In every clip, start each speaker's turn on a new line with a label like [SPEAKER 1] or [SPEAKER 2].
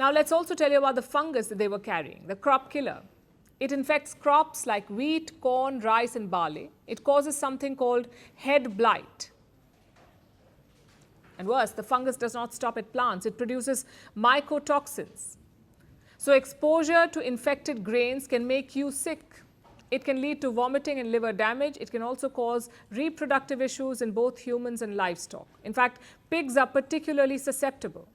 [SPEAKER 1] Now let's also tell you about the fungus that they were carrying, the crop killer. It infects crops like wheat, corn, rice and barley. It causes something called head blight. And worse, the fungus does not stop at plants. It produces mycotoxins. So exposure to infected grains can make you sick. It can lead to vomiting and liver damage. It can also cause reproductive issues in both humans and livestock. In fact, pigs are particularly susceptible.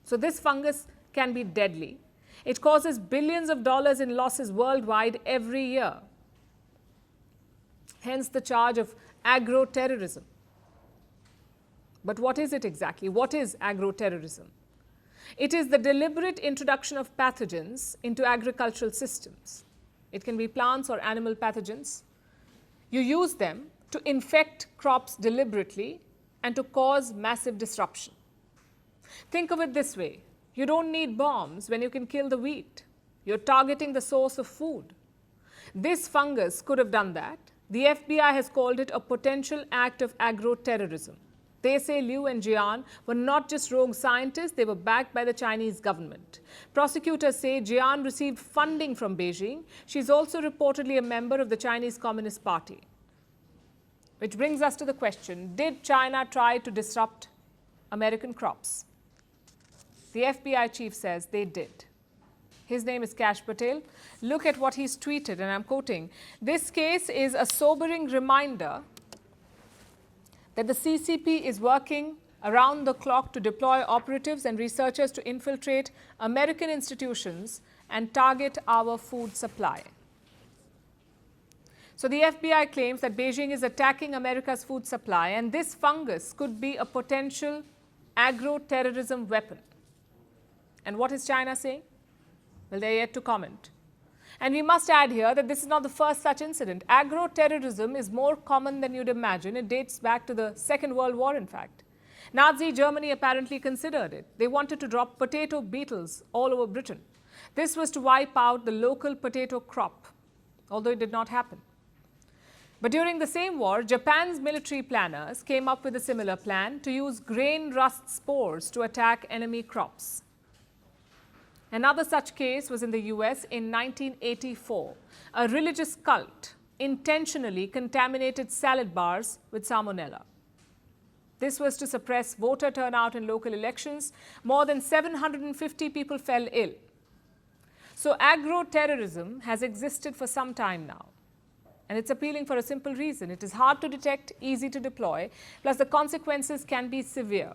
[SPEAKER 1] So this fungus can be deadly. It causes billions of dollars in losses worldwide every year. Hence the charge of agroterrorism. But what is it exactly? What is agroterrorism? It is the deliberate introduction of pathogens into agricultural systems. It can be plants or animal pathogens. You use them to infect crops deliberately and to cause massive disruption. Think of it this way. You don't need bombs when you can kill the wheat. You're targeting the source of food. This fungus could have done that. The FBI has called it a potential act of agroterrorism. They say Liu and Jian were not just rogue scientists, they were backed by the Chinese government. Prosecutors say Jian received funding from Beijing. She's also reportedly a member of the Chinese Communist Party. Which brings us to the question, did China try to disrupt American crops? The FBI chief says they did. His name is Kash Patel. Look at what he's tweeted, and I'm quoting, "This case is a sobering reminder that the CCP is working around the clock to deploy operatives and researchers to infiltrate American institutions and target our food supply." So the FBI claims that Beijing is attacking America's food supply, and this fungus could be a potential agro-terrorism weapon. And what is China saying? Well, they're yet to comment. And we must add here that this is not the first such incident. Agro-terrorism is more common than you'd imagine. It dates back to the Second World War, in fact. Nazi Germany apparently considered it. They wanted to drop potato beetles all over Britain. This was to wipe out the local potato crop, although it did not happen. But during the same war, Japan's military planners came up with a similar plan to use grain rust spores to attack enemy crops. Another such case was in the US in 1984. A religious cult intentionally contaminated salad bars with salmonella. This was to suppress voter turnout in local elections. More than 750 people fell ill. So agro-terrorism has existed for some time now. And it's appealing for a simple reason. It is hard to detect, easy to deploy, plus the consequences can be severe.